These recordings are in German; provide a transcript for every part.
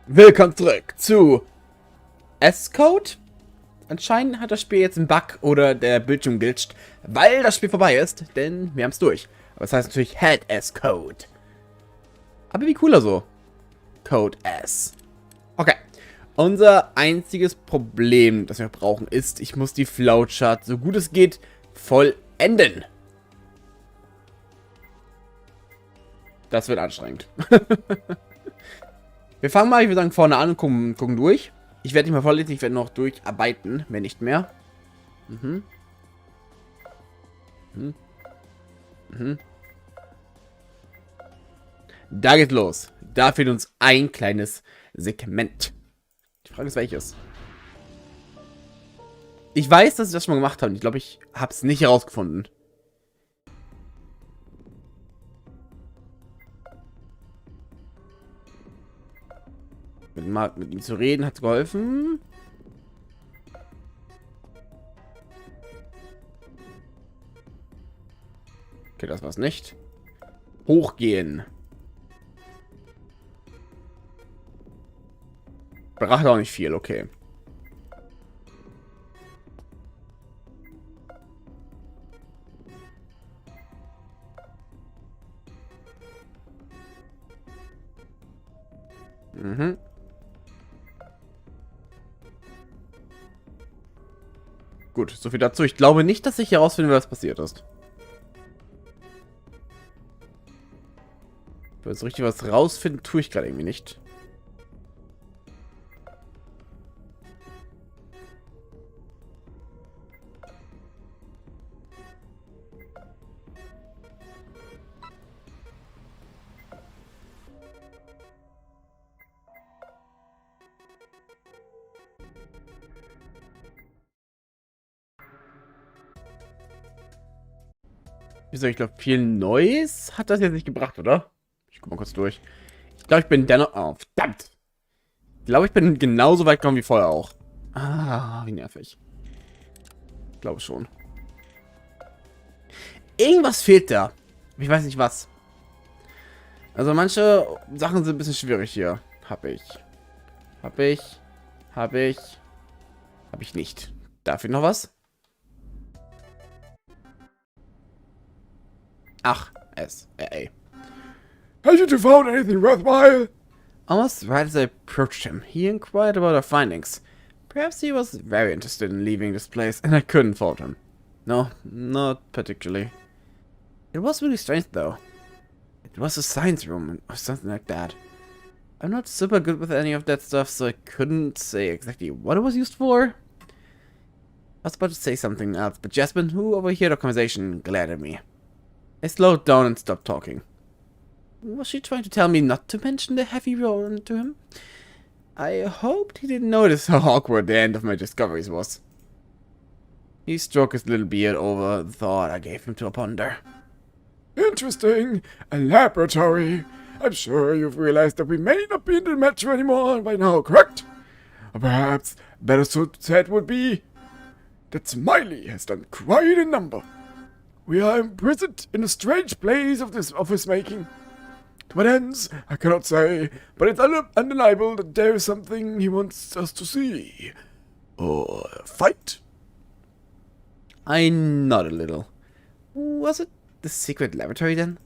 Willkommen zurück zu S-Code. Anscheinend hat das Spiel jetzt einen Bug oder der Bildschirm glitscht, weil das Spiel vorbei ist, denn wir haben es durch. Aber das heißt natürlich Had S-Code. Aber wie cooler so. Code S. Okay. Unser einziges Problem, das wir brauchen, ist, ich muss die Flowchart so gut es geht vollenden. Das wird anstrengend. Wir fangen mal, ich würde sagen, vorne an und gucken durch. Ich werde nicht mal vorlesen, ich werde noch durcharbeiten, wenn nicht mehr. Da geht's los. Da fehlt uns ein kleines Segment. Die Frage ist, welches? Ich weiß, dass ich das schon mal gemacht habe. Ich glaube, ich habe es nicht herausgefunden. Mit ihm zu reden hat geholfen. Okay, das war's nicht. Hochgehen. Brachte auch nicht viel, okay. Gut, so viel dazu. Ich glaube nicht, dass ich herausfinde, was passiert ist. Aber so richtig was rausfinden, tue ich gerade irgendwie nicht. Wieso, ich glaube, viel Neues hat das jetzt nicht gebracht, oder? Ich guck mal kurz durch. Ich glaube, ich bin dennoch... Oh, verdammt! Ich glaube, ich bin genauso weit gekommen wie vorher auch. Ah, wie nervig. Ich glaube schon. Irgendwas fehlt da. Ich weiß nicht was. Also manche Sachen sind ein bisschen schwierig hier. Hab ich nicht. Dafür noch was? Ach, S. Hasn't you found anything worthwhile? Almost right as I approached him, he inquired about our findings. Perhaps he was very interested in leaving this place, and I couldn't fault him. No, not particularly. It was really strange, though. It was a science room, or something like that. I'm not super good with any of that stuff, so I couldn't say exactly what it was used for. I was about to say something else, but Jasmine, who overheard our conversation, glared at me. I slowed down and stopped talking. Was she trying to tell me not to mention the heavy roll to him? I hoped he didn't notice how awkward the end of my discoveries was. He stroked his little beard over the thought I gave him to ponder. Interesting. A laboratory. I'm sure you've realized that we may not be in the metro anymore by now, correct? Or perhaps better said would be that Smiley has done quite a number. We are imprisoned in a strange place of this office making. To what ends, I cannot say, but it's undeniable that there is something he wants us to see. Or fight. I nodded a little. Was it the secret laboratory then?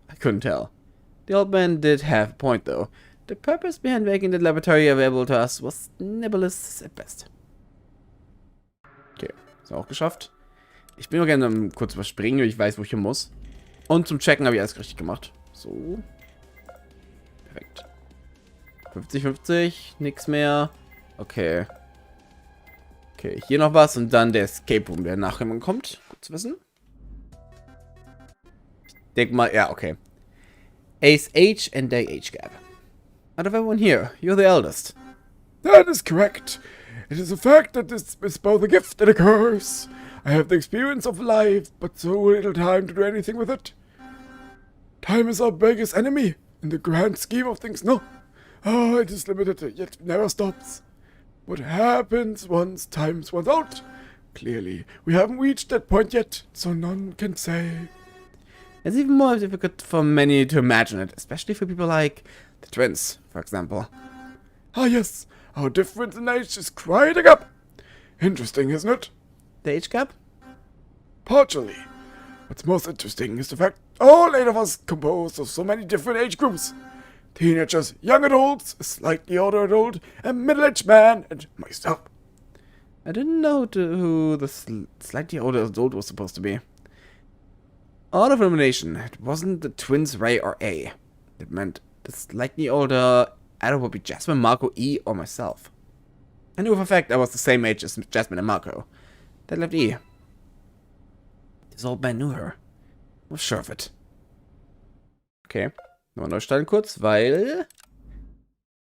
I couldn't tell. The old man did have a point though. The purpose behind making the laboratory available to us was nebulous at best. Okay, ist auch geschafft. Ich bin nur gerne kurz überspringen, weil ich weiß, wo ich hin muss. Und zum Checken habe ich alles richtig gemacht. So. Perfekt. 50-50, nix mehr. Okay. Okay, hier noch was und dann der Escape Room, der nachher kommt. Gut zu wissen. Ich denke mal, ja, okay. Ace Age and Day Age Gap. Out of everyone here, you're the eldest. That is correct. It is a fact that this is both a gift and a curse. I have the experience of life, but so little time to do anything with it. Time is our biggest enemy, in the grand scheme of things, no? Oh, it is limited, yet never stops. What happens once time's runs out? Clearly, we haven't reached that point yet, so none can say. It's even more difficult for many to imagine it, especially for people like the twins, for example. Ah yes, our difference in age is quite a gap. Interesting, isn't it? The age gap? Partially. What's most interesting is the fact all 8 of us composed of so many different age groups. Teenagers, young adults, a slightly older adult, a middle-aged man, and myself. I didn't know who the slightly older adult was supposed to be. Out of elimination, it wasn't the twins Ray or A. It meant the slightly older either would be Jasmine, Marco, E, or myself. I knew for a fact I was the same age as Jasmine and Marco. That left E. This old man knew her. I was sure of it. Okay. Nochmal neu starten kurz, weil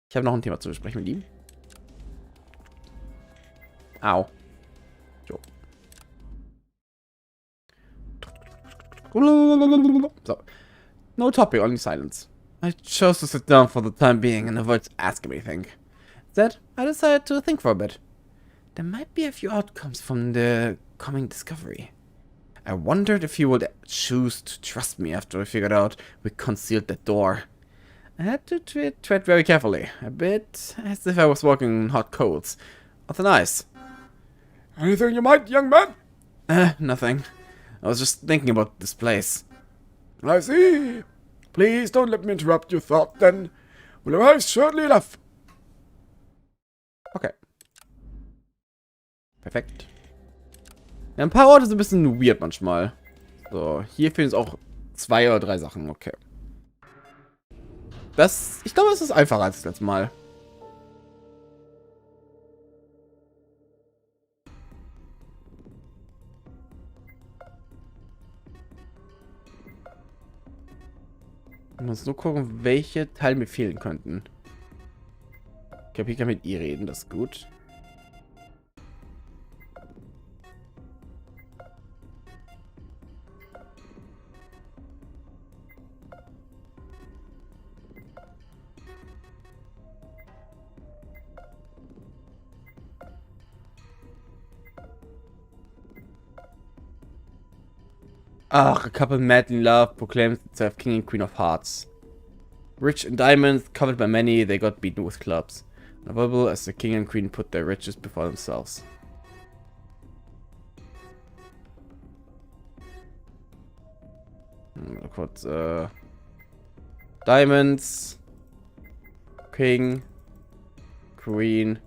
ich habe noch ein Thema zu besprechen mit ihm. Au. So. So. No topic, only silence. I chose to sit down for the time being and avoid asking anything. Instead, I decided to think for a bit. There might be a few outcomes from the coming discovery. I wondered if he would choose to trust me after I figured out we concealed the door. I had to tread very carefully, a bit as if I was walking on hot coals. Or thin ice. Anything you might, young man? Nothing. I was just thinking about this place. I see. Please don't let me interrupt your thought, then. We'll arrive shortly enough. Okay. Perfekt. Ja, ein paar Orte sind ein bisschen weird manchmal. So, hier fehlen es auch 2 oder 3 Sachen. Okay. Ich glaube, es ist einfacher als das letzte Mal. Ich muss nur gucken, welche Teile mir fehlen könnten. Okay, ich kann mit ihr reden, das ist gut. Ach, a couple mad in love proclaims itself king and queen of hearts. Rich in diamonds, coveted by many, they got beaten with clubs. Unavoidable as the king and queen put their riches before themselves. Mal kurz, Diamonds, King, Queen,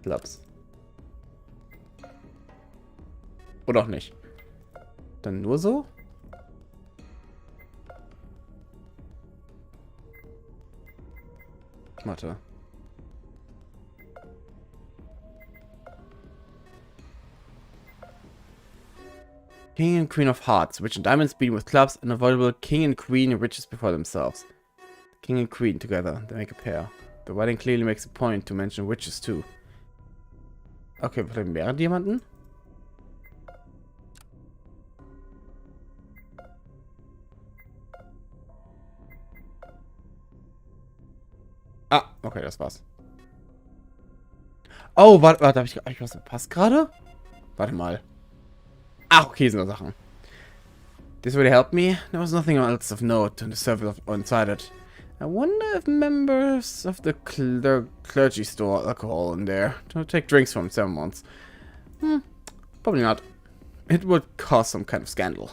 Clubs. Oder auch nicht. Dann nur so? Warte. King and Queen of Hearts, rich in diamonds, beaten with clubs, unavoidable king and queen, riches before themselves. King and queen together, they make a pair. The writing clearly makes a point to mention witches too. Okay, vielleicht mehrere Diamanten? Ah, okay, das war's. Oh, warte, hab ich was verpasst gerade? Warte mal. Ach, okay, sind da Sachen. This really helped me. There was nothing else of note on the surface of inside it. I wonder if members of the clergy store alcohol in there to take drinks from someone's. Probably not. It would cause some kind of scandal.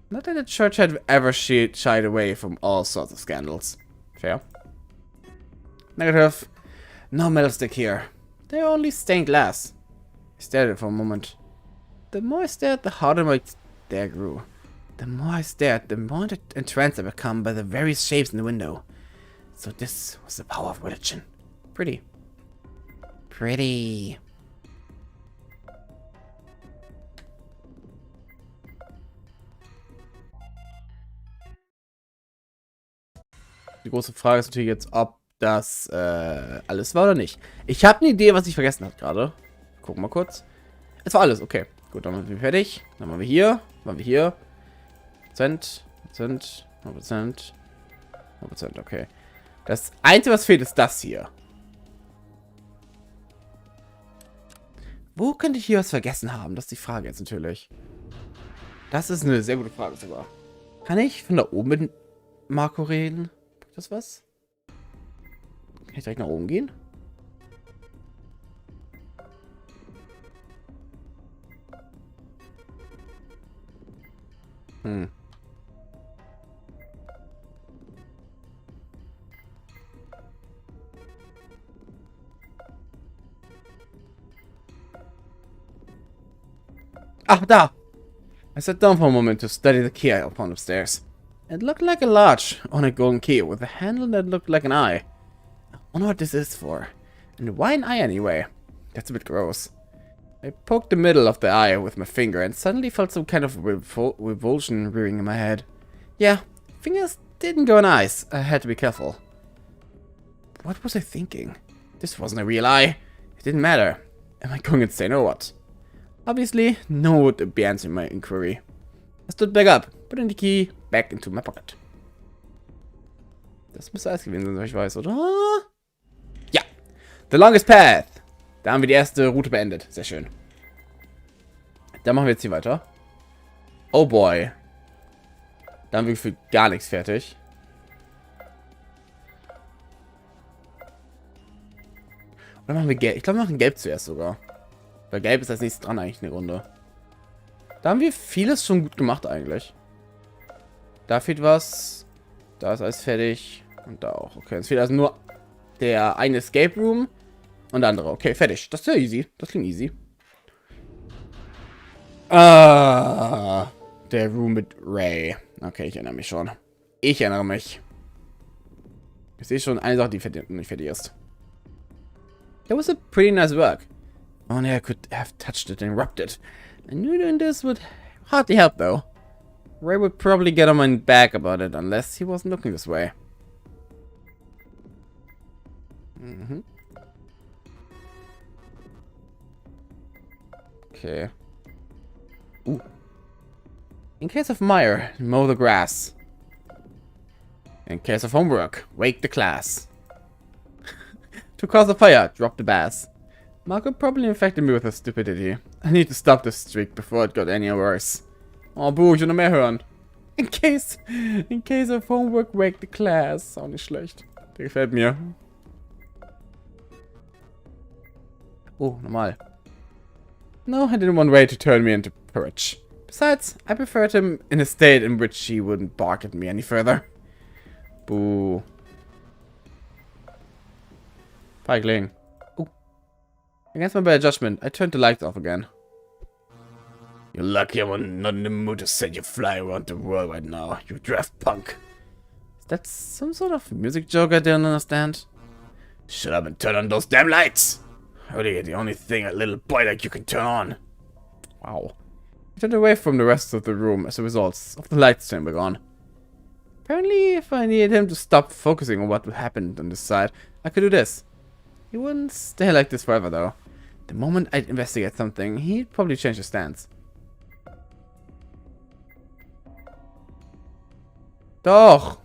Not that the church had ever shied away from all sorts of scandals. Fair. Negative. No metal stick here. They're only stained glass. I stared at it for a moment. The more I stared, the harder my stare grew. The more I stared, the more entranced I become by the various shapes in the window. So this was the power of religion. Pretty. Pretty. Die große Frage ist natürlich jetzt, ob das alles war oder nicht. Ich habe eine Idee, was ich vergessen habe gerade. Gucken wir kurz. Es war alles, okay. Gut, dann sind wir fertig. Dann waren wir hier. Prozent, 9%, okay. Das Einzige, was fehlt, ist das hier. Wo könnte ich hier was vergessen haben? Das ist die Frage jetzt natürlich. Das ist eine sehr gute Frage sogar. Kann ich von da oben mit Marco reden? Bringt das was? ich direkt nach oben gehen? Hm. Ah, da! I sat down for a moment to study the key I found upstairs. It looked like a large, ornate golden key with a handle that looked like an eye. I wonder what this is for. And why an eye anyway? That's a bit gross. I poked the middle of the eye with my finger and suddenly felt some kind of revulsion rearing in my head. Yeah, fingers didn't go in eyes. I had to be careful. What was I thinking? This wasn't a real eye. It didn't matter. Am I going insane or what? Obviously, no one would be answering my inquiry. I stood back up, putting the key back into my pocket. Das müsste alles gewesen sein, ich weiß, oder? Ja! The longest path! Da haben wir die erste Route beendet. Sehr schön. Dann machen wir jetzt hier weiter. Oh boy. Da haben wir für gar nichts fertig. Oder machen wir gelb? Ich glaube, wir machen gelb zuerst sogar. Weil gelb ist als nächstes dran eigentlich eine Runde. Da haben wir vieles schon gut gemacht eigentlich. Da fehlt was. Da ist alles fertig. Und da auch. Okay, es fehlt also nur der eine Escape Room und der andere. Okay, fertig. Das ist ja easy. Das klingt easy. Ah, der Room mit Ray. Okay, ich erinnere mich schon. Ich erinnere mich. Ich sehe schon eine Sache, die nicht fertig ist. That was a pretty nice work. Only I could have touched it and rubbed it. I knew doing this would hardly help though. Ray would probably get on my back about it unless he wasn't looking this way. Okay. Ooh. In case of mire, mow the grass. In case of homework, wake the class. To cause a fire, drop the bass. Marco probably infected me with his stupidity. I need to stop this streak before it got any worse. Oh, Buh, ich will noch mehr hören. In case of homework, wake the class. Auch nicht schlecht. Der gefällt mir. Oh, normal. No, I didn't want Ray to turn me into porridge. Besides, I preferred him in a state in which he wouldn't bark at me any further. Boo. Feigling. Against my better judgment, I turned the lights off again. You're lucky I'm not in the mood to set you fly around the world right now, you draft punk. Is that some sort of music joke I didn't understand? Shut up and turn on those damn lights! Really, the only thing a little boy like you can turn on. Wow. I turned away from the rest of the room as a result of the lights turning back on. Apparently, if I needed him to stop focusing on what happened on this side, I could do this. He wouldn't stay like this forever, though. The moment I'd investigate something, he'd probably change his stance. Doch!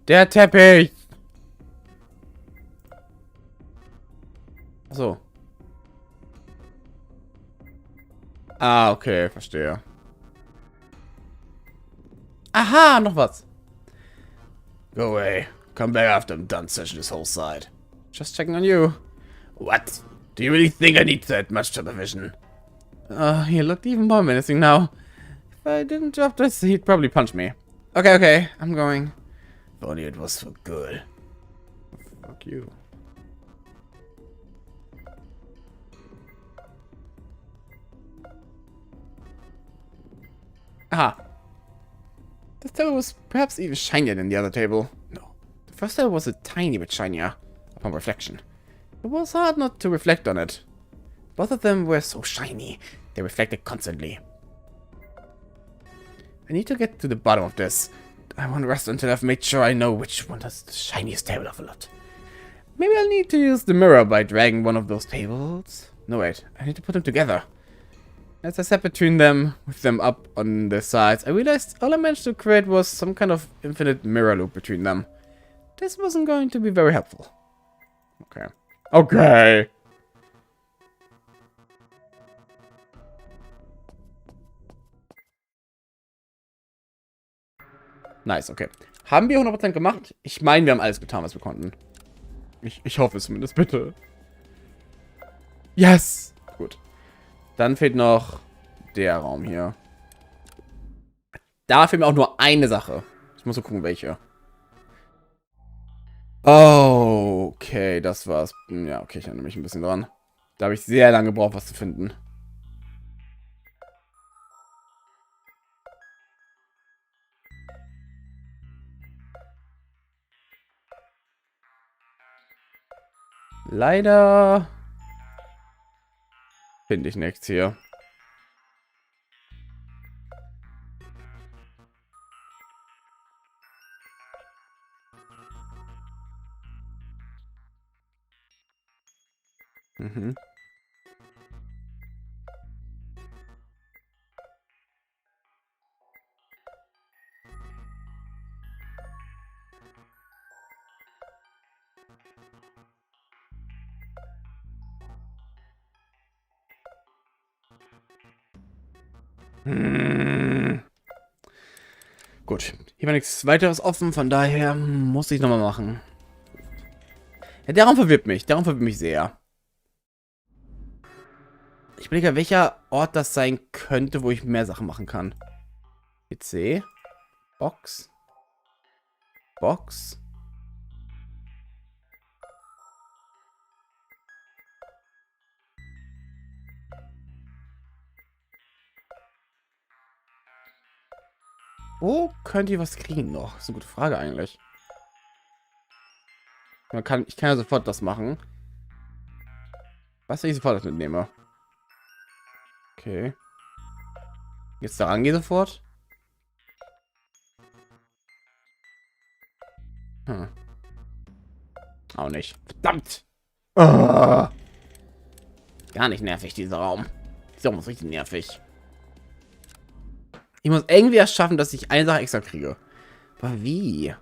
Der Teppich! Achso. Ah, okay, verstehe. Aha, noch was. Go away. Come back after I'm done searching this whole side. Just checking on you. What? Do you really think I need that much supervision? He looked even more menacing now. If I didn't drop this, he'd probably punch me. Okay, I'm going. If only it was for good. Fuck you. Aha. This table was perhaps even shinier than the other table. No. The first table was a tiny bit shinier, upon reflection. It was hard not to reflect on it. Both of them were so shiny, they reflected constantly. I need to get to the bottom of this. I won't rest until I've made sure I know which one has the shiniest table of a lot. Maybe I'll need to use the mirror by dragging one of those tables. No, wait. I need to put them together. As I sat between them, with them up on the sides, I realized all I managed to create was some kind of infinite mirror loop between them. This wasn't going to be very helpful. Okay. Nice, okay. Haben wir 100% gemacht? Ich meine, wir haben alles getan, was wir konnten. Ich hoffe es zumindest, bitte. Yes! Gut. Dann fehlt noch der Raum hier. Da fehlt mir auch nur eine Sache. Ich muss so gucken, welche. Oh, okay, das war's. Ja, okay, ich erinnere mich ein bisschen dran. Da habe ich sehr lange gebraucht, was zu finden. Leider finde ich nichts hier. Mhm. Gut, hier war nichts weiteres offen, von daher muss ich nochmal machen. Ja, der Raum verwirrt mich. Der Raum verwirrt mich sehr. Ich überlege, welcher Ort das sein könnte, wo ich mehr Sachen machen kann. PC. Box. Box. Wo könnt ihr was kriegen noch? Das ist eine gute Frage eigentlich. Ich kann ja sofort das machen. Was, wenn ich sofort das mitnehme? Okay. Jetzt da rangehe sofort. Hm. Auch nicht. Verdammt! Ah. Gar nicht nervig, dieser Raum. Dieser Raum ist richtig nervig. Ich muss irgendwie erst schaffen, dass ich eine Sache extra kriege. Aber wie?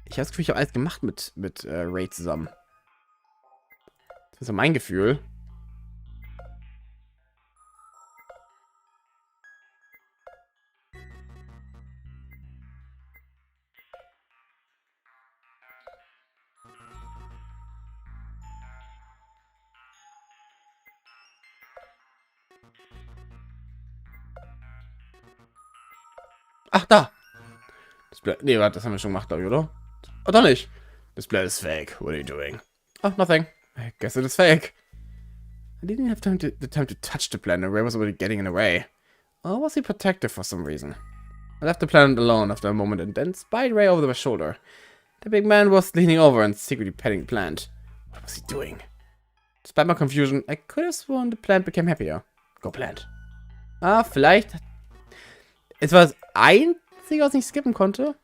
Ich habe das Gefühl, ich habe alles gemacht mit Ray zusammen. Das ist so mein Gefühl. Ach, da. Nee, warte, das haben wir schon gemacht, glaube ich, oder? Oh, doch nicht. This blade is fake. What are you doing? Oh, nothing. I guess it is fake. I didn't have the time to touch the planet. Ray was already getting in the way. Or was he protective for some reason? I left the planet alone after a moment and then spied Ray over the shoulder. The big man was leaning over and secretly petting the plant. What was he doing? Despite my confusion, I could have sworn the plant became happier. Go plant. Ah, vielleicht. Es war das Einzige, was ich skippen konnte.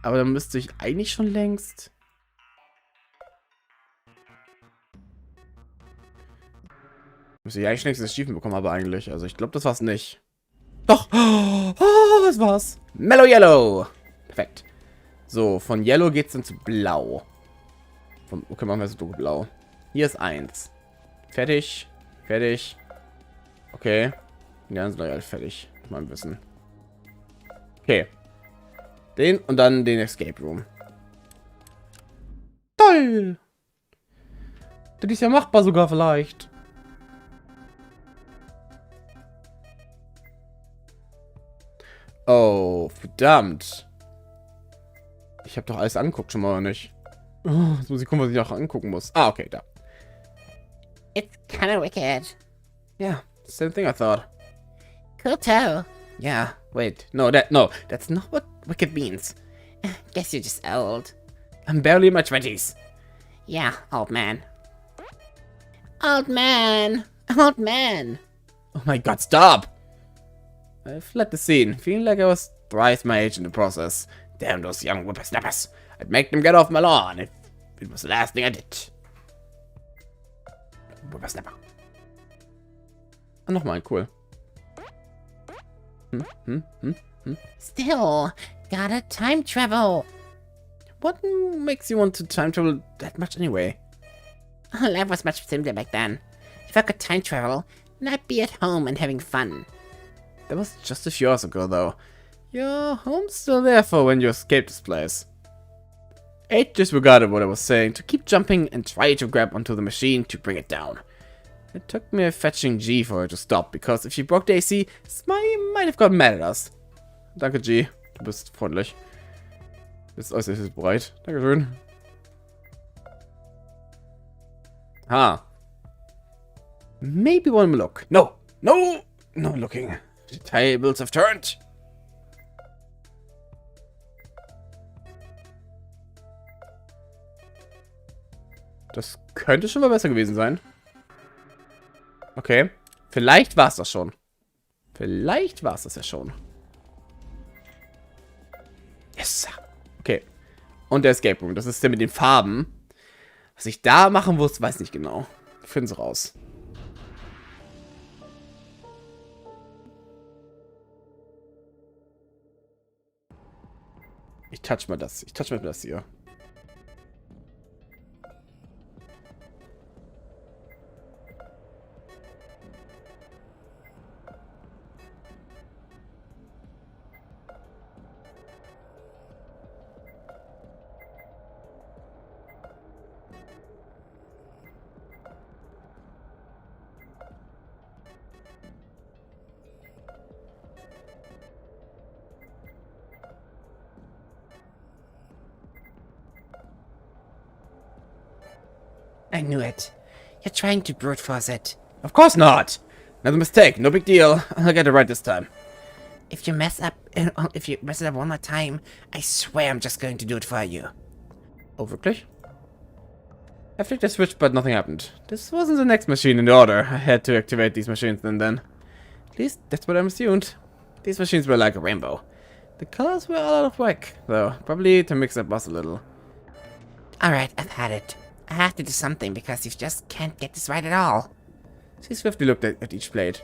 Aber dann müsste ich eigentlich schon längst. Müsste ich eigentlich schon längst das Schiefen bekommen, aber eigentlich. Also ich glaube, das war's nicht. Doch! Oh, was war's? Mellow Yellow! Perfekt. So, von Yellow geht's dann zu Blau. Okay, machen wir so dunkelblau. Hier ist 1. Fertig. Fertig. Okay. Ja, dann sind wir alle fertig. Mal wissen. Okay. Den und dann den Escape Room. Toll! Das ist ja machbar sogar vielleicht. Oh, verdammt. Ich habe doch alles angeguckt schon mal, oder nicht? Oh, jetzt muss ich gucken, was ich noch angucken muss. Ah, okay, da. It's kinda wicked. Yeah, same thing I thought. Cool toe. Yeah, wait. No, that's not what wicked means. Guess you're just old. I'm barely in my 20s. Yeah, old man. Old man. Old man. Oh my god, stop! I fled the scene, feeling like I was thrice my age in the process. Damn those young whippersnappers. I'd make them get off my lawn if it was the last thing I did. Whippersnapper. Ah, nochmal, cool. Still, gotta time travel. What makes you want to time travel that much anyway? Life was much simpler back then. If I could time travel, then I'd be at home and having fun. That was just a few hours ago, though. Your home's still there for when you escape this place. 8 disregarded what I was saying to keep jumping and try to grab onto the machine to bring it down. It took me a fetching G for her to stop, because if she broke the AC, Smiley might have gotten mad at us. Danke, G. Du bist freundlich. Du bist äußerst bereit. Dankeschön. Ah. Maybe one more look. No! No! No looking. The tables have turned. Das könnte schon mal besser gewesen sein. Okay. Vielleicht war es das schon. Vielleicht war es das ja schon. Yes. Okay. Und der Escape Room. Das ist der mit den Farben. Was ich da machen muss, weiß nicht genau. Wir finden es raus. Ich touch mal das. Ich touch mal das hier. I knew it. You're trying to brute force it. Of course not. Another mistake. No big deal. I'll get it right this time. If you mess it up one more time, I swear I'm just going to do it for you. Oh, wirklich? I flicked the switch, but nothing happened. This wasn't the next machine in the order. I had to activate these machines then. At least, that's what I assumed. These machines were like a rainbow. The colors were all out of whack, though. Probably to mix up us a little. Alright, I've had it. I have to do something because you just can't get this right at all. She swiftly looked at each blade.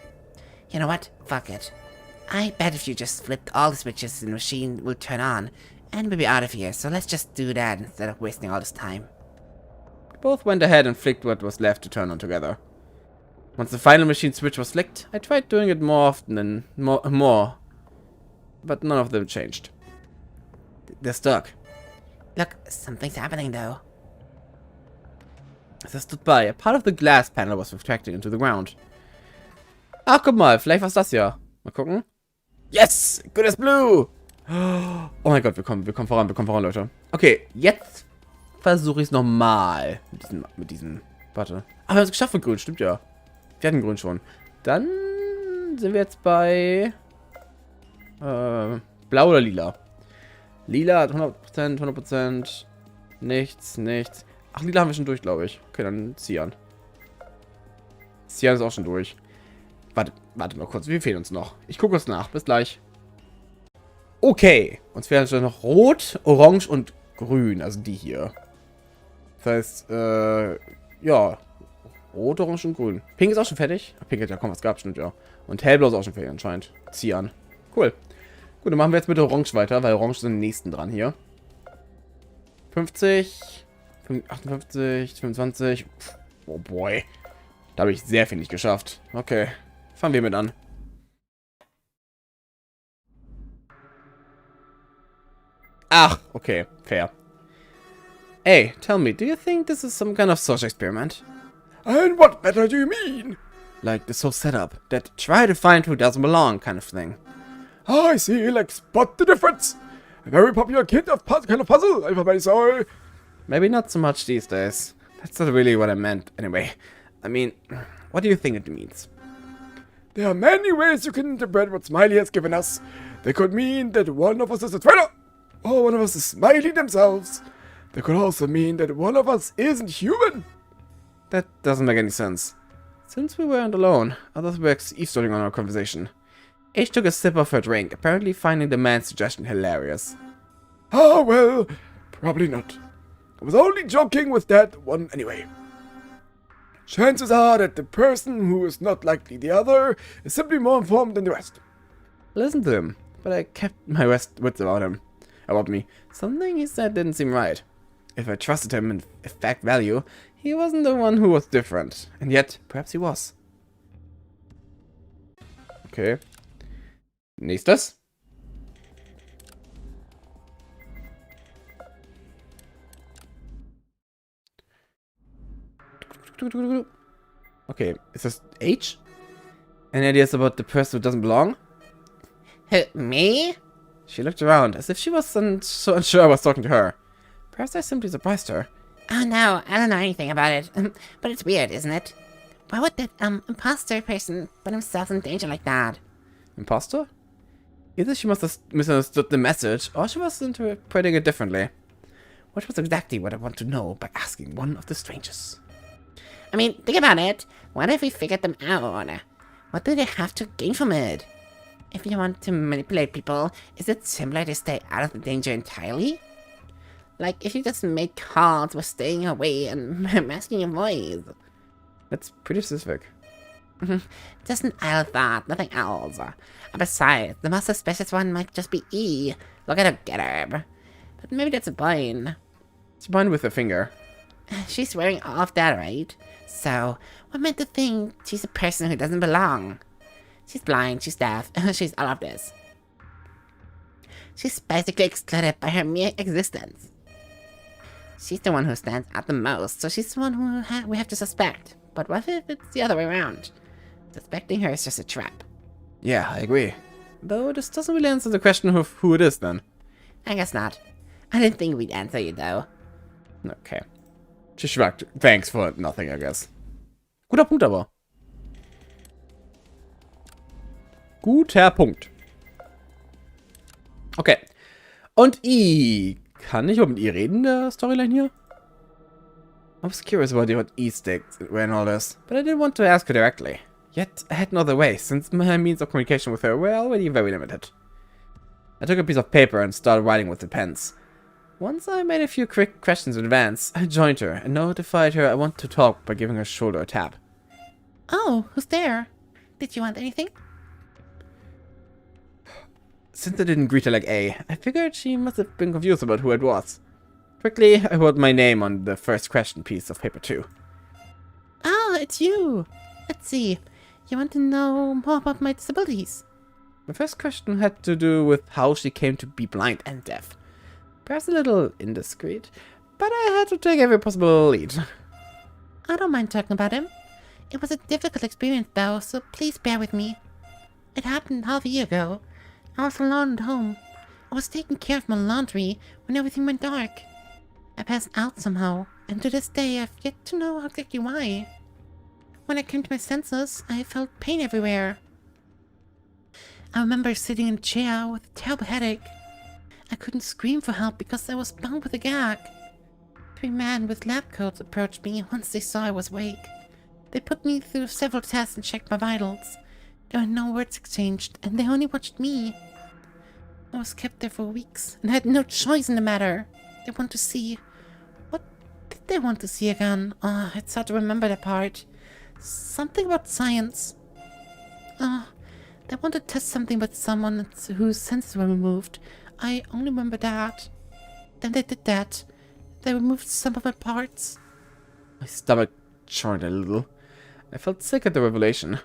You know what? Fuck it. I bet if you just flipped all the switches, the machine will turn on, and we'll be out of here, so let's just do that instead of wasting all this time. We both went ahead and flicked what was left to turn on together. Once the final machine switch was flicked, I tried doing it more often and more. But none of them changed. They're stuck. Look, something's happening though. As I stood by, a part of the glass panel was retracting into the ground. Ah, guck mal, vielleicht war's das ja. Mal gucken. Yes! Good as blue! Oh mein Gott, wir kommen voran, Leute. Okay, jetzt versuche ich es nochmal. Mit diesem. Warte. Ah, wir haben es geschafft mit Grün, stimmt ja. Wir hatten Grün schon. Dann sind wir jetzt bei Blau oder Lila. Lila hat 100%. Nichts. Ach, Lila haben wir schon durch, glaube ich. Okay, dann Cyan. Cyan ist auch schon durch. Warte mal kurz, wie fehlen uns noch? Ich gucke uns nach. Bis gleich. Okay. Uns fehlen schon noch Rot, Orange und Grün. Also die hier. Das heißt, ja. Rot, Orange und Grün. Pink ist auch schon fertig. Ach, Pink hat ja kaum was gehabt, stimmt ja. Und Hellblau ist auch schon fertig anscheinend. Cyan. Cool. Gut, dann machen wir jetzt mit Orange weiter, weil Orange sind den nächsten dran hier. 50, 58, 25. Oh boy. Da habe ich sehr viel nicht geschafft. Okay. Fangen wir mit an. Ach, okay. Fair. Hey, tell me, do you think this is some kind of social experiment? And what better do you mean? Like this whole setup, that try to find who doesn't belong kind of thing. Oh, I see, like spot the difference. A very popular kind of puzzle, if I may say. Maybe not so much these days. That's not really what I meant, anyway. I mean, what do you think it means? There are many ways you can interpret what Smiley has given us. They could mean that one of us is a traitor, or one of us is Smiley themselves. They could also mean that one of us isn't human. That doesn't make any sense. Since we weren't alone, others were eavesdropping on our conversation. H took a sip of her drink, apparently finding the man's suggestion hilarious. Ah, well, probably not. I was only joking with that one anyway. Chances are that the person who is not likely the other is simply more informed than the rest. Listen to him, but I kept my wits about me. Something he said didn't seem right. If I trusted him in fact value, he wasn't the one who was different. And yet, perhaps he was. Okay. Nächstes. Okay, is this H? Any ideas about the person who doesn't belong? Who, me? She looked around, as if she wasn't so unsure I was talking to her. Perhaps I simply surprised her. Oh no, I don't know anything about it. But it's weird, isn't it? Why would that, imposter person put himself in danger like that? Imposter? Either she must have misunderstood the message, or she was interpreting it differently. Which was exactly what I want to know by asking one of the strangers. I mean, think about it. What if we figured them out? What do they have to gain from it? If you want to manipulate people, is it simpler to stay out of the danger entirely? Like, if you just make calls with staying away and masking your voice. That's pretty specific. Just an idle thought, nothing else. Besides, the most suspicious one might just be E. Look at her getup. But maybe that's a point. She pointed with her finger. She's wearing all of that, right? So, what made to think she's a person who doesn't belong? She's blind, she's deaf, she's all of this. She's basically excluded by her mere existence. She's the one who stands out the most, so she's the one who we have to suspect. But what if it's the other way around? Suspecting her is just a trap. Yeah, I agree. Though this doesn't really answer the question of who it is then. I guess not. I didn't think we'd answer you though. Okay. She shrugged. Thanks for nothing, I guess. Guter Punkt aber. Guter Punkt. Okay. Und I. Kann ich mit ihr reden, der Storyline hier? I was curious about what E stakes were in all this, but I didn't want to ask her directly. Yet, I had no other way, since my means of communication with her were already very limited. I took a piece of paper and started writing with the pens. Once I made a few quick questions in advance, I joined her and notified her I want to talk by giving her shoulder a tap. Oh, who's there? Did you want anything? Since I didn't greet her like A, I figured she must have been confused about who it was. Quickly, I wrote my name on the first question piece of paper too. Ah, it's you. Let's see. You want to know more about my disabilities? My first question had to do with how she came to be blind and deaf. Perhaps a little indiscreet, but I had to take every possible lead. I don't mind talking about him. It was a difficult experience though, so please bear with me. It happened half a year ago. I was alone at home. I was taking care of my laundry when everything went dark. I passed out somehow, and to this day I've yet to know exactly why. When I came to my senses, I felt pain everywhere. I remember sitting in a chair with a terrible headache. I couldn't scream for help because I was bound with a gag. 3 men with lab coats approached me once they saw I was awake. They put me through several tests and checked my vitals. There were no words exchanged, and they only watched me. I was kept there for weeks, and had no choice in the matter. They want to see... What did they want to see again? Oh, it's hard to remember that part. Something about science. They wanted to test something about someone whose senses were removed. I only remember that. Then they did that. They removed some of my parts. My stomach churned a little. I felt sick at the revelation.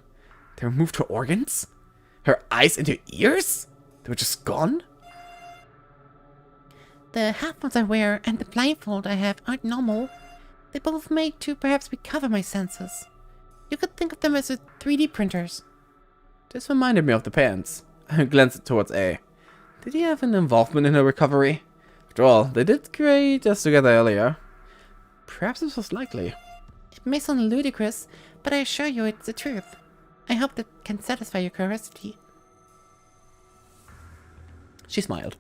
They removed her organs? Her eyes and her ears? They were just gone? The headphones I wear and the blindfold I have aren't normal. They're both made to perhaps recover my senses. You could think of them as 3D printers. This reminded me of the pants. I glanced towards A. Did he have an involvement in her recovery? After all, they did create us together earlier. Perhaps this was likely. It may sound ludicrous, but I assure you it's the truth. I hope that can satisfy your curiosity. She smiled.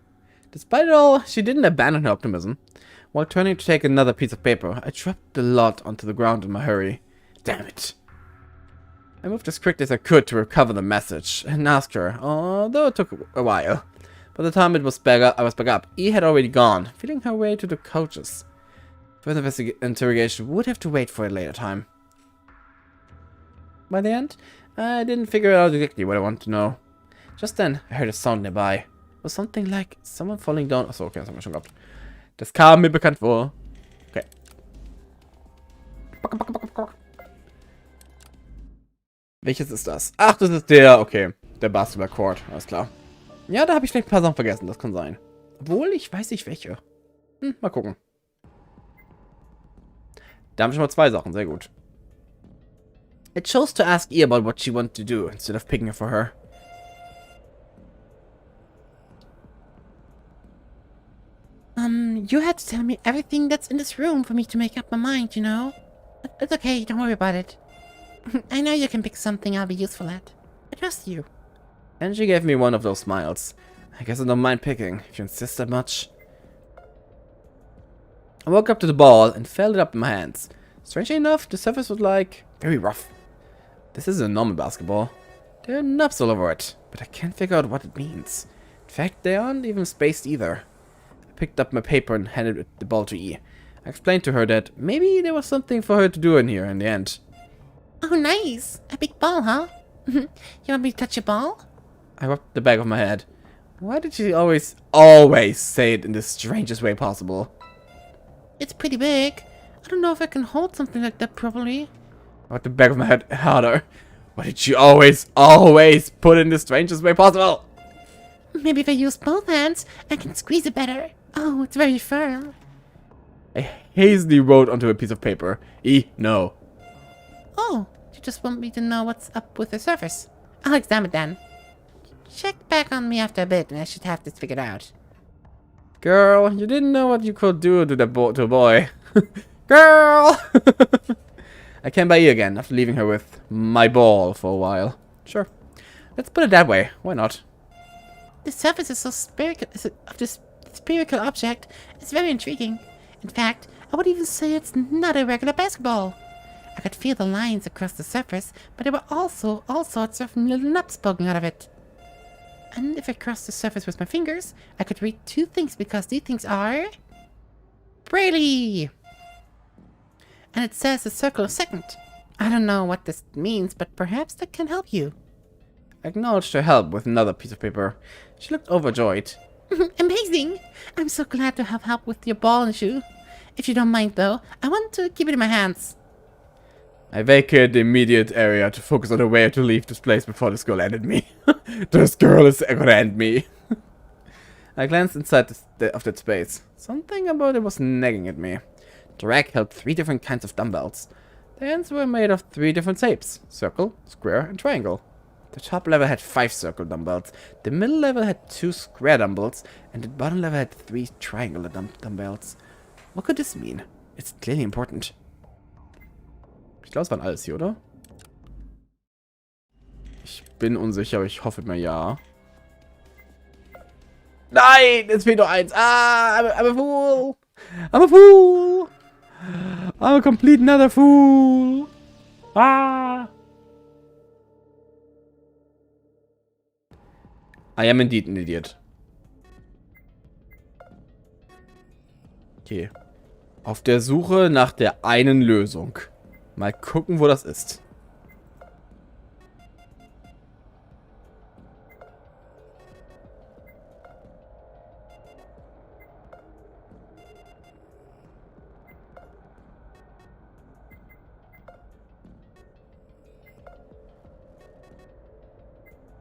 Despite it all, she didn't abandon her optimism. While turning to take another piece of paper, I dropped the lot onto the ground in my hurry. Damn it. I moved as quickly as I could to recover the message and ask her, although it took a while. By the time I was back up, E had already gone, feeling her way to the coaches. Further interrogation would have to wait for a later time. By the end, I didn't figure out exactly what I wanted to know. Just then, I heard a sound nearby. It was something like someone falling down. Achso, okay, das haben wir schon gehabt. Das kam mir bekannt vor. Okay. Welches ist das? Ach, das ist der, okay. Der Basketball-Court, alles klar. Ja, da habe ich vielleicht ein paar Sachen vergessen, das kann sein. Obwohl, ich weiß nicht welche. Mal gucken. Da haben wir schon mal 2 Sachen, sehr gut. I chose to ask E about what she wanted to do instead of picking it for her. You had to tell me everything that's in this room for me to make up my mind, you know? It's okay, don't worry about it. I know you can pick something I'll be useful at. I trust you. And she gave me one of those smiles. I guess I don't mind picking, if you insist that much. I woke up to the ball and felt it up in my hands. Strangely enough, the surface was like very rough. This isn't a normal basketball. There are nubs all over it, but I can't figure out what it means. In fact, they aren't even spaced either. I picked up my paper and handed the ball to E. I explained to her that maybe there was something for her to do in here in the end. Oh, nice. A big ball, huh? You want me to touch your ball? I rubbed the back of my head. Why did she always say it in the strangest way possible? It's pretty big. I don't know if I can hold something like that properly. I rubbed the back of my head harder. Why did she always put it in the strangest way possible? Maybe if I use both hands, I can squeeze it better. Oh, it's very firm. I hastily wrote onto a piece of paper. E, no. Oh, you just want me to know what's up with the surface. I'll examine it then. Check back on me after a bit and I should have this figured out. Girl, you didn't know what you could do to a boy. Girl! I came by E again after leaving her with my ball for a while. Sure. Let's put it that way. Why not? The surface is so of this spherical object is very intriguing. In fact, I would even say it's not a regular basketball. I could feel the lines across the surface, but there were also all sorts of little nubs poking out of it. And if I crossed the surface with my fingers, I could read two things because these things are... Braille! And it says a circle of second. I don't know what this means, but perhaps that can help you. I acknowledged her help with another piece of paper. She looked overjoyed. Amazing! I'm so glad to have help with your ball and shoe. If you don't mind though, I want to keep it in my hands. I vacated the immediate area to focus on a way to leave this place before this girl ended me. This girl is gonna end me. I glanced inside of that space. Something about it was nagging at me. The rack held 3 different kinds of dumbbells. The ends were made of 3 different shapes: circle, square, and triangle. The top level had 5 circle dumbbells, the middle level had 2 square dumbbells, and the bottom level had 3 triangular dumbbells. What could this mean? It's clearly important. Ich glaube, es waren alles hier, oder? Ich bin unsicher, aber ich hoffe mal ja. Nein! Es fehlt noch eins. Ah! I'm a fool! I'm a fool! I'm a complete another fool! Ah! I am indeed an idiot. Okay. Auf der Suche nach der einen Lösung. Mal gucken, wo das ist.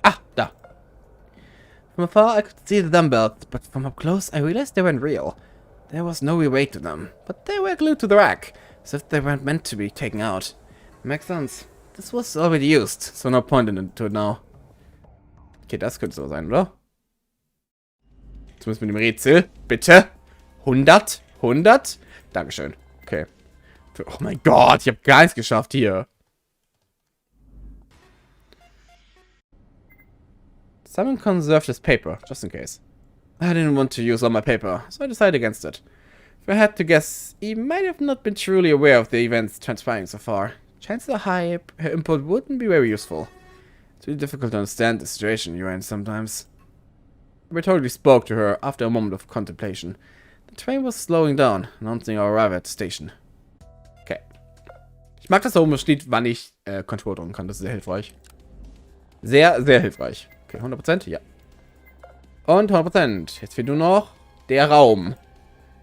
Ah, da. From afar I could see the dumbbells, but from up close I realized they weren't real. There was no real weight to them, but they were glued to the rack, as if they weren't meant to be taken out. Makes sense. This was already used, so no point to it now. Okay, das könnte so sein, oder? Zumindest mit dem Rätsel. Bitte. 100? 100? Dankeschön. Okay. Oh mein Gott, ich habe gar nichts geschafft hier. Someone conserved this paper, just in case. I didn't want to use all my paper, so I decided against it. If I had to guess, he might have not been truly aware of the events transpiring so far. Chances are high her input wouldn't be very useful. It's really difficult to understand the situation you're in sometimes. I totally spoke to her after a moment of contemplation. The train was slowing down, announcing our arrival at the station. Okay. Ich mag, dass da oben steht, wann ich Control drücken kann. Das ist sehr hilfreich. Sehr, sehr hilfreich. Okay, 100%? Ja. Und 100%. Jetzt fehlt nur noch der Raum,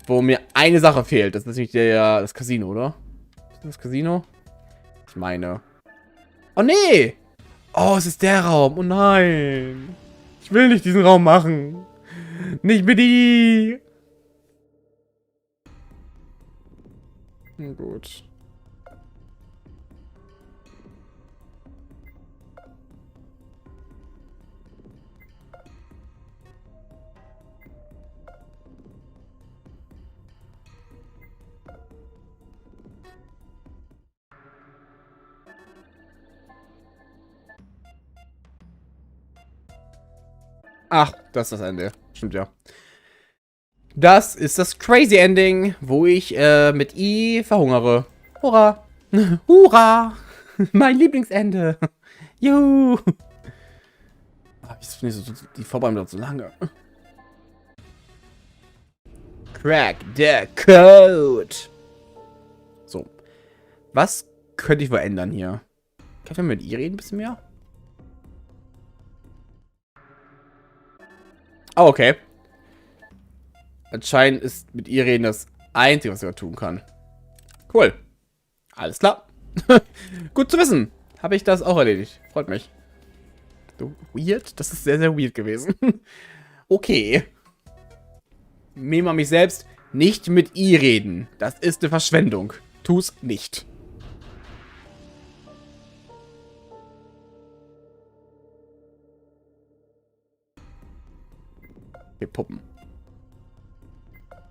wo mir eine Sache fehlt. Das ist nicht das Casino, oder? Ist das Casino? Ich meine. Oh, nee! Oh, es ist der Raum. Oh, nein. Ich will nicht diesen Raum machen. Nicht mit die. Gut. Ach, das ist das Ende. Stimmt ja. Das ist das Crazy Ending, wo ich mit I verhungere. Hurra! Hurra! Mein Lieblingsende. Juhu! Ich finde die Vorbereitung so lange. Crack der Code. So. Was könnte ich verändern hier? Kann ich mit ihr reden ein bisschen mehr? Oh, okay. Anscheinend ist mit ihr reden das Einzige, was ich tun kann. Cool. Alles klar. Gut zu wissen. Habe ich das auch erledigt. Freut mich. So weird? Das ist sehr, sehr weird gewesen. Okay. Meme an mich selbst. Nicht mit ihr reden. Das ist eine Verschwendung. Tu's nicht. Okay, Puppen.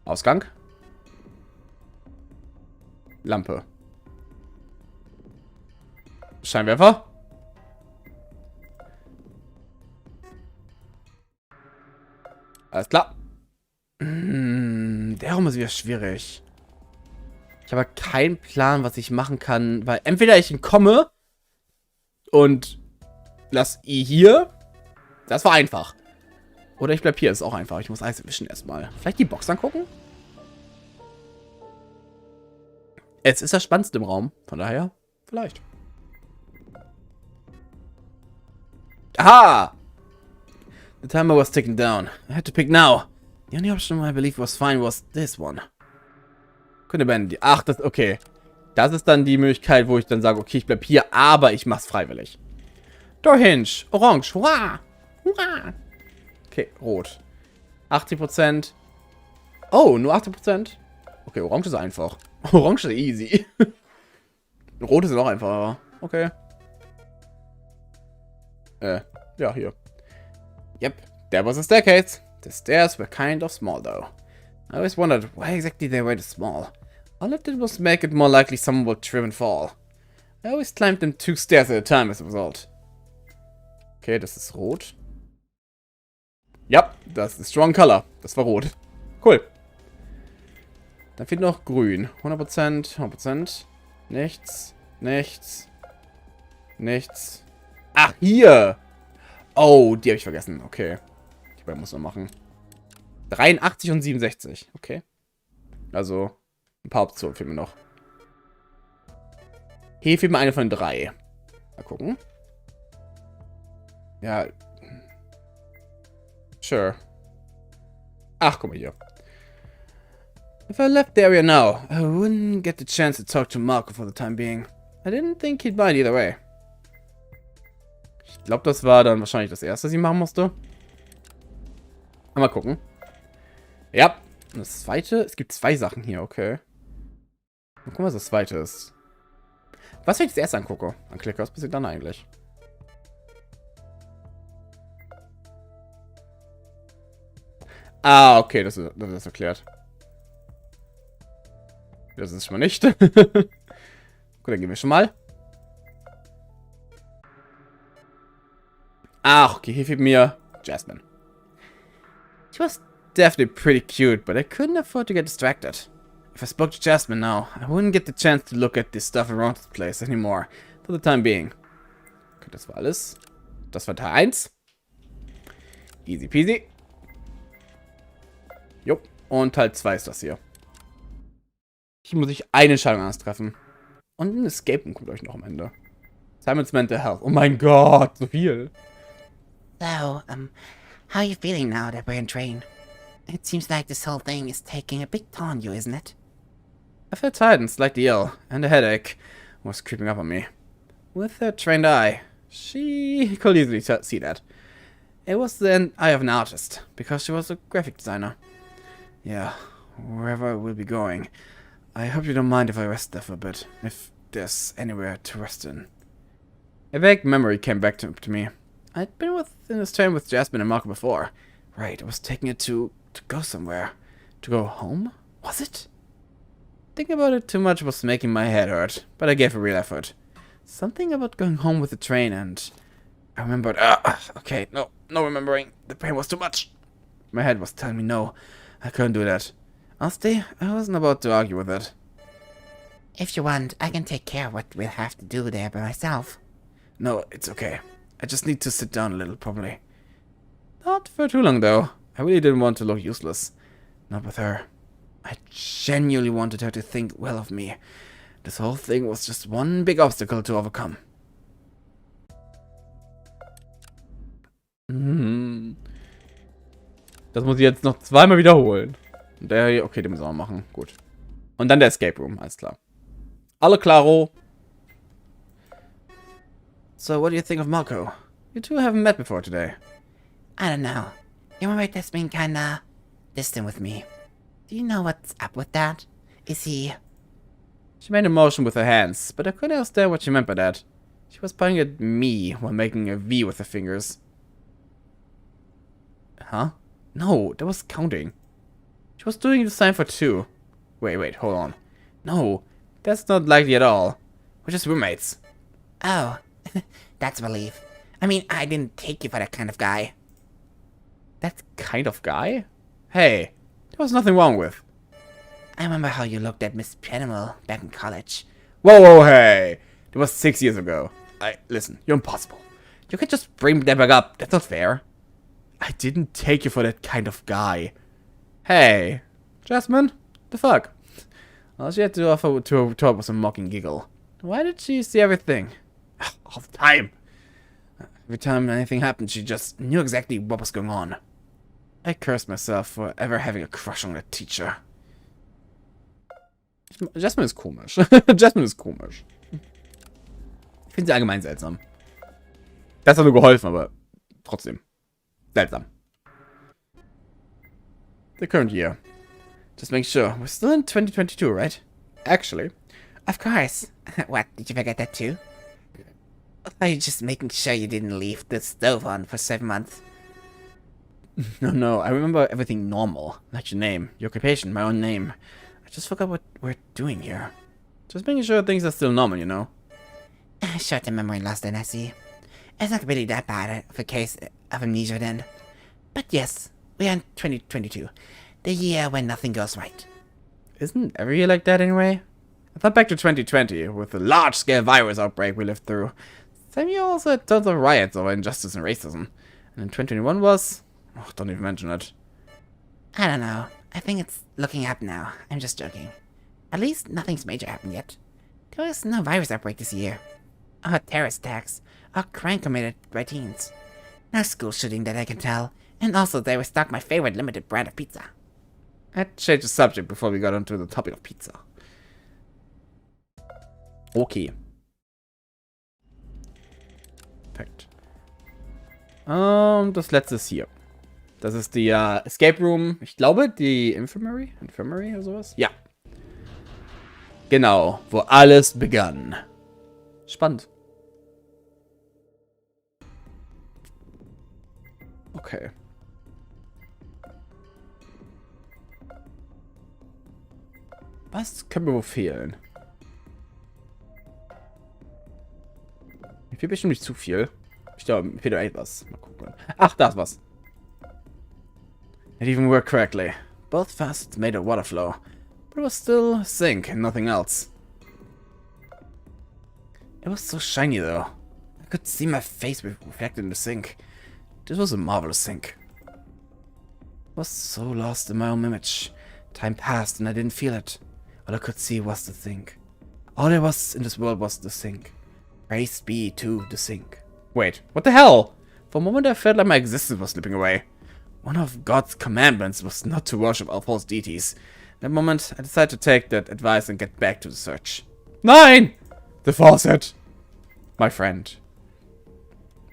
Ausgang. Lampe. Scheinwerfer. Alles klar. Der Raum ist wieder schwierig. Ich habe keinen Plan, was ich machen kann, weil entweder ich entkomme und lass I hier. Das war einfach. Oder ich bleib hier, ist auch einfach. Ich muss Eis erwischen erstmal. Vielleicht die Box angucken? Es ist das Spannendste im Raum. Von daher, vielleicht. Aha! The timer was ticking down. I had to pick now. The only option I believe was fine was this one. Könnte beenden. Ach, das, okay. Das ist dann die Möglichkeit, wo ich dann sage, okay, ich bleib hier, aber ich mach's freiwillig. Door Hinge. Orange. Hurra! Hurra! Okay, rot. 80%. Oh, nur 80%? Okay, orange ist einfach. Orange ist easy. Rot ist auch einfacher. Okay. Ja, hier. Yep, there was a staircase. The stairs were kind of small, though. I always wondered why exactly they were this small. All it did was make it more likely someone would trip and fall. I always climbed them 2 stairs at a time as a result. Okay, das ist rot. Ja, das ist Strong Color. Das war rot. Cool. Dann fehlt noch grün. 100%, 100%. Nichts, nichts, nichts. Ach, hier! Oh, die habe ich vergessen. Okay. Die beiden muss man machen. 83 und 67. Okay. Also, ein paar Optionen fehlen mir noch. Hier fehlt mir eine von 3. Mal gucken. Ja. Sure. Ach, guck mal hier. If I left the area now, I wouldn't get the chance to talk to Marco for the time being. I didn't think he'd mind either way. Ich glaube, das war dann wahrscheinlich das erste, was ich machen musste. Mal gucken. Ja. Und das zweite? Es gibt 2 Sachen hier, okay. Mal gucken, was das zweite ist. Was, wenn ich das erste angucke? Anklicke, was passiert dann eigentlich? Ah, okay, das ist erklärt. Das ist schon mal nicht. Gut, dann gehen wir schon mal. Ach, okay, hier fehlt mir Jasmine. She was definitely pretty cute, but I couldn't afford to get distracted. If I spoke to Jasmine now, I wouldn't get the chance to look at this stuff around this place anymore, for the time being. Okay, das war alles. Das war Teil 1. Easy peasy. Jupp. Und Teil 2 ist das hier. Hier muss ich eine Entscheidung anders treffen. Und ein Escape kommt euch noch am Ende. Simon's Mental Health. Oh mein Gott, so viel. So, how are you feeling now that we're in train? It seems like this whole thing is taking a big toll on you, isn't it? I felt tired and slightly ill, and a headache was creeping up on me. With her trained eye, she could easily see that. It was the eye of an artist, because she was a graphic designer. Yeah, wherever we'll be going, I hope you don't mind if I rest there for a bit, if there's anywhere to rest in. A vague memory came back to me. I'd been in this train with Jasmine and Marco before. Right, I was taking it to go somewhere. To go home? Was it? Thinking about it too much was making my head hurt, but I gave a real effort. Something about going home with the train and I remembered. Okay, no remembering. The pain was too much. My head was telling me no. I couldn't do that. Honestly, I wasn't about to argue with it. If you want, I can take care of what we'll have to do there by myself. No, it's okay. I just need to sit down a little, probably. Not for too long, though. I really didn't want to look useless. Not with her. I genuinely wanted her to think well of me. This whole thing was just one big obstacle to overcome. Das muss ich jetzt noch zweimal wiederholen. Der hier, okay, den müssen wir auch machen. Gut. Und dann der Escape Room, alles klar. Alle claro. So, what do you think of Marco? You two haven't met before today. I don't know. Your roommate has been kinda distant with me. Do you know what's up with that? Is he... She made a motion with her hands, but I couldn't understand what she meant by that. She was pointing at me while making a V with her fingers. Huh? No, that was counting. She was doing the sign for two. Wait, hold on. No, that's not likely at all. We're just roommates. Oh, that's a relief. I mean, I didn't take you for that kind of guy. That kind of guy? Hey, there was nothing wrong with. I remember how you looked at Miss Penimal back in college. Whoa, hey! That was 6 years ago. Listen, you're impossible. You can't just bring that back up. That's not fair. I didn't take you for that kind of guy. Hey, Jasmine? The fuck? All she had to offer to talk was a mocking giggle. Why did she see everything? All the time. Every time anything happened, she just knew exactly what was going on. I cursed myself for ever having a crush on that teacher. Jasmine ist komisch. Jasmine ist komisch. Ich finde sie allgemein seltsam. Das hat nur geholfen, aber trotzdem. Seltsam. The current year. Just make sure. We're still in 2022, right? Actually. Of course. What, did you forget that too? Are you just making sure you didn't leave the stove on for 7 months? No, I remember everything normal. Like your name, your occupation, my own name. I just forgot what we're doing here. Just making sure things are still normal, you know? Short-term memory loss then, I see. It's not really that bad of a case of amnesia then. But yes, we are in 2022. The year when nothing goes right. Isn't every year like that anyway? I thought back to 2020, with the large-scale virus outbreak we lived through. Same year also had tons of riots over injustice and racism. And then 2021 was... Oh, don't even mention it. I don't know. I think it's looking up now. I'm just joking. At least nothing's major happened yet. There was no virus outbreak this year. Or terrorist attacks. Or crime committed by teens. No school shooting that I can tell. And also they restocked my favorite limited brand of pizza. I'd change the subject before we got onto the topic of pizza. Okay. Perfekt. Das letzte ist hier. Das ist die Escape Room. Ich glaube, die Infirmary? Infirmary oder sowas? Ja. Genau, wo alles begann. Spannend. Okay. Was können wir wohl fehlen? Mir fehlt bestimmt nicht zu viel. Ich glaube, mir fehlt echt was. Mal gucken. Ach, da ist was. It even worked correctly. Both facets made a water flow. But it was still a sink and nothing else. It was so shiny though. I could see my face reflected in the sink. This was a marvelous sink. I was so lost in my own image. Time passed and I didn't feel it. All I could see was the sink. All there was in this world was the sink. Praise be to the sink. Wait, what the hell? For a moment I felt like my existence was slipping away. One of God's commandments was not to worship all false deities. In that moment, I decided to take that advice and get back to the search. Nein! The faucet! My friend.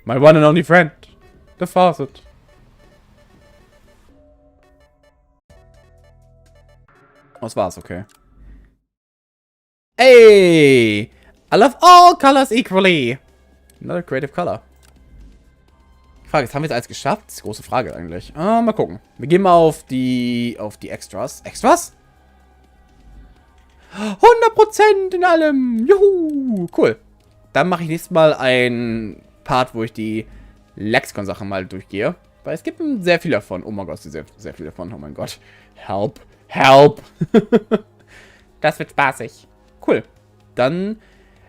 My one and only friend. The faucet. Oh, das war's, okay. Hey! I love all colors equally! Another creative color. Frage, jetzt haben wir es alles geschafft? Das ist die große Frage eigentlich. Mal gucken. Wir gehen mal auf die Extras. Extras? 100% in allem! Juhu! Cool. Dann mache ich nächstes Mal ein Part, wo ich die Lexikon-Sachen mal durchgehe. Weil es gibt sehr viele davon. Oh mein Gott, sehr, sehr viele davon. Oh mein Gott. Help. Help. Das wird spaßig. Cool. Dann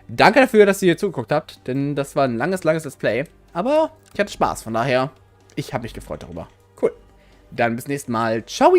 danke dafür, dass ihr hier zugeguckt habt. Denn das war ein langes, langes Let's Play. Aber ich hatte Spaß. Von daher, ich habe mich gefreut darüber. Cool. Dann bis nächstes Mal. Ciao.